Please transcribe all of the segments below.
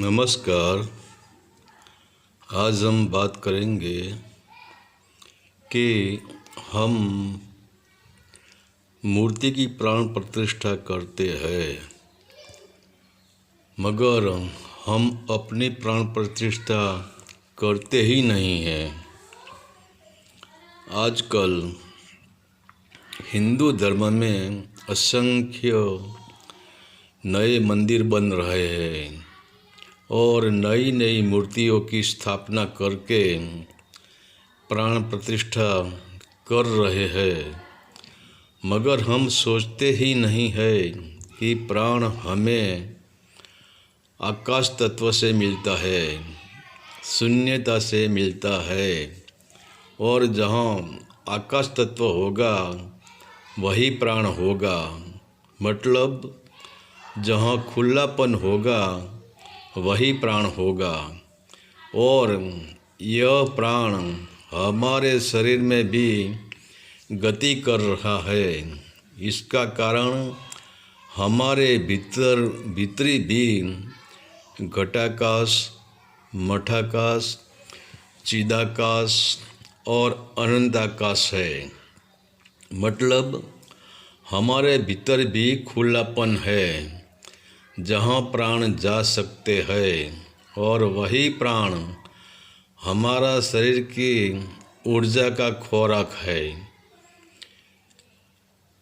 नमस्कार। आज हम बात करेंगे कि हम मूर्ति की प्राण प्रतिष्ठा करते हैं, मगर हम अपनी प्राण प्रतिष्ठा करते ही नहीं हैं। आजकल हिंदू धर्म में असंख्य नए मंदिर बन रहे हैं और नई नई मूर्तियों की स्थापना करके प्राण प्रतिष्ठा कर रहे हैं, मगर हम सोचते ही नहीं है कि प्राण हमें आकाश तत्व से मिलता है, शून्यता से मिलता है, और जहाँ आकाश तत्व होगा वही प्राण होगा। मतलब जहाँ खुलापन होगा वही प्राण होगा। और यह प्राण हमारे शरीर में भी गति कर रहा है। इसका कारण हमारे भीतरी भी घटाकाश, मठाकाश, चिदाकाश और अनंताकाश है। मतलब हमारे भीतर भी खुलापन है जहाँ प्राण जा सकते हैं, और वही प्राण हमारा शरीर की ऊर्जा का खुराक है।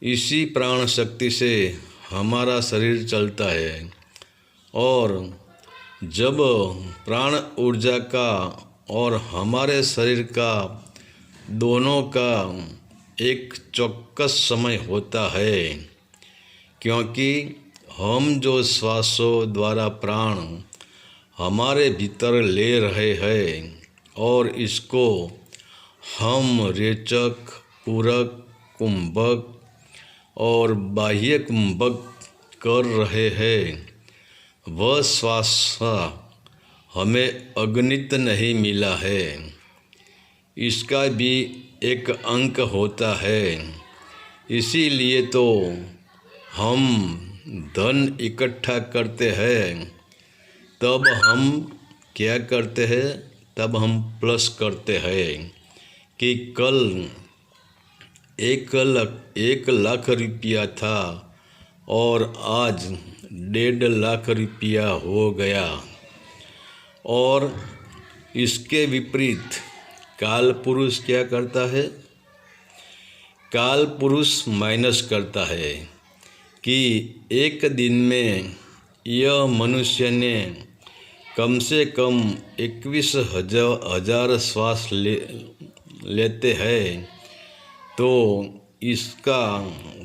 इसी प्राण शक्ति से हमारा शरीर चलता है, और जब प्राण ऊर्जा का और हमारे शरीर का दोनों का एक चौक्कस समय होता है, क्योंकि हम जो श्वासों द्वारा प्राण हमारे भीतर ले रहे हैं और इसको हम रेचक, पूरक, कुंभक और बाह्य कुंभक कर रहे हैं, वह श्वास हमें अगणित नहीं मिला है। इसका भी एक अंक होता है। इसीलिए तो हम धन इकट्ठा करते हैं, तब हम क्या करते हैं, तब हम प्लस करते हैं कि कल 1 लाख रुपया था और आज 1.5 लाख रुपया हो गया। और इसके विपरीत काल पुरुष क्या करता है? काल पुरुष माइनस करता है कि एक दिन में यह मनुष्य ने कम से कम 21,000 श्वास लेते हैं, तो इसका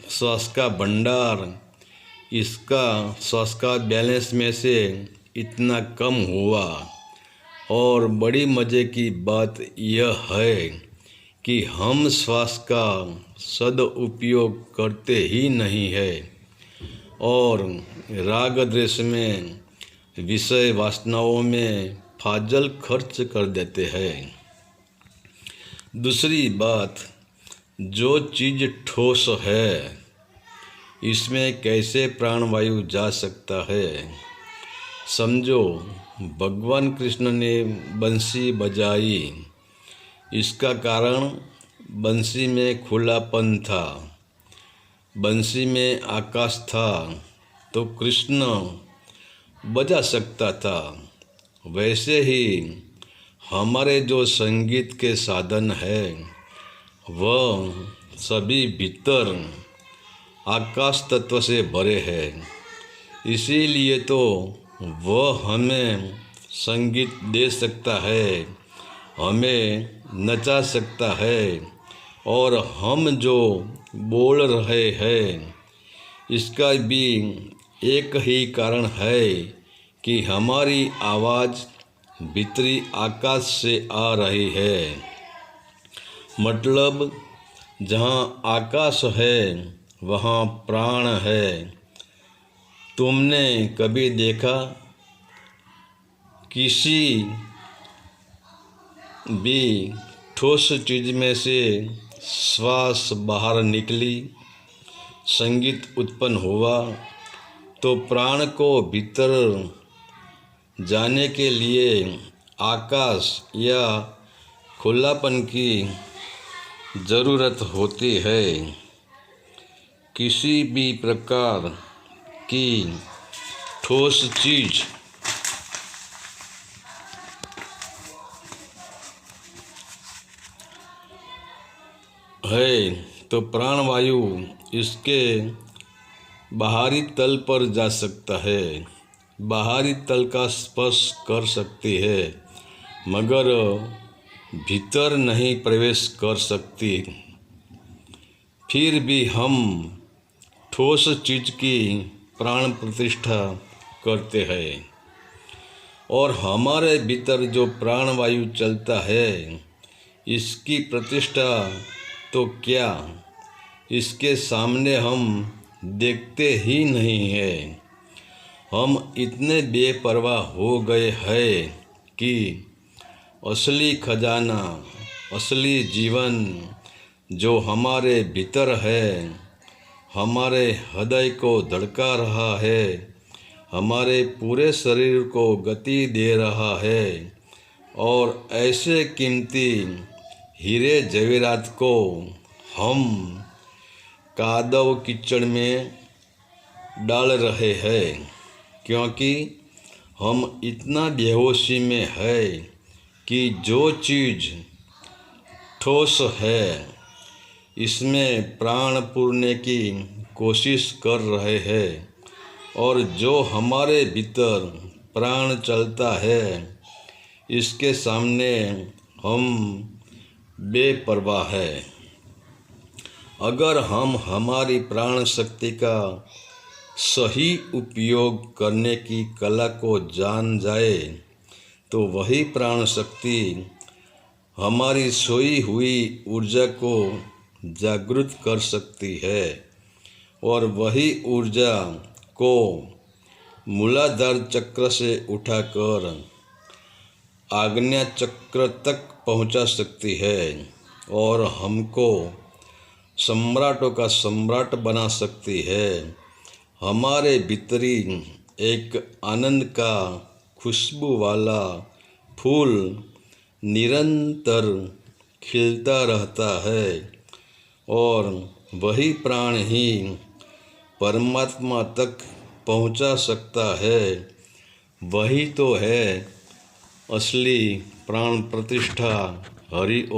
श्वास का भंडार, इसका श्वास का बैलेंस में से इतना कम हुआ। और बड़ी मज़े की बात यह है कि हम श्वास का सदुपयोग करते ही नहीं है और राग द्वेष में, विषय वासनाओं में फाजल खर्च कर देते हैं। दूसरी बात, जो चीज़ ठोस है इसमें कैसे प्राणवायु जा सकता है? समझो, भगवान कृष्ण ने बंसी बजाई, इसका कारण बंसी में खुलापन था, बंसी में आकाश था, तो कृष्ण बजा सकता था। वैसे ही हमारे जो संगीत के साधन हैं वह सभी भीतर आकाश तत्व से भरे हैं। इसीलिए तो वह हमें संगीत दे सकता है, हमें नचा सकता है, और हम जो बोल रहे हैं इसका भी एक ही कारण है कि हमारी आवाज़ भीतरी आकाश से आ रही है। मतलब जहाँ आकाश है वहाँ प्राण है। तुमने कभी देखा किसी भी ठोस चीज़ में से श्वास बाहर निकली, संगीत उत्पन्न हुआ, तो प्राण को भीतर जाने के लिए आकाश या खुलापन की ज़रूरत होती है। किसी भी प्रकार की ठोस चीज़ है तो प्राणवायु इसके बाहरी तल पर जा सकता है, बाहरी तल का स्पर्श कर सकती है, मगर भीतर नहीं प्रवेश कर सकती। फिर भी हम ठोस चीज़ की प्राण प्रतिष्ठा करते हैं और हमारे भीतर जो प्राणवायु चलता है इसकी प्रतिष्ठा तो क्या इसके सामने हम देखते ही नहीं हैं। हम इतने बेपरवाह हो गए हैं कि असली खजाना, असली जीवन जो हमारे भीतर है, हमारे हृदय को धड़का रहा है, हमारे पूरे शरीर को गति दे रहा है और ऐसे कीमती हीरे जवेरात को हम कादव कीचड़ में डाल रहे हैं, क्योंकि हम इतना बेहोशी में है कि जो चीज़ ठोस है इसमें प्राण पूरने की कोशिश कर रहे हैं और जो हमारे भीतर प्राण चलता है इसके सामने हम बेपरवाह है। अगर हम हमारी प्राण शक्ति का सही उपयोग करने की कला को जान जाए तो वही प्राण शक्ति हमारी सोई हुई ऊर्जा को जागृत कर सकती है और वही ऊर्जा को मूलाधार चक्र से उठाकर आज्ञा चक्र तक पहुंचा सकती है और हमको सम्राटों का सम्राट बना सकती है। हमारे भीतरी एक आनंद का खुशबू वाला फूल निरंतर खिलता रहता है और वही प्राण ही परमात्मा तक पहुंचा सकता है। वही तो है असली प्राण प्रतिष्ठा। हरि ओम।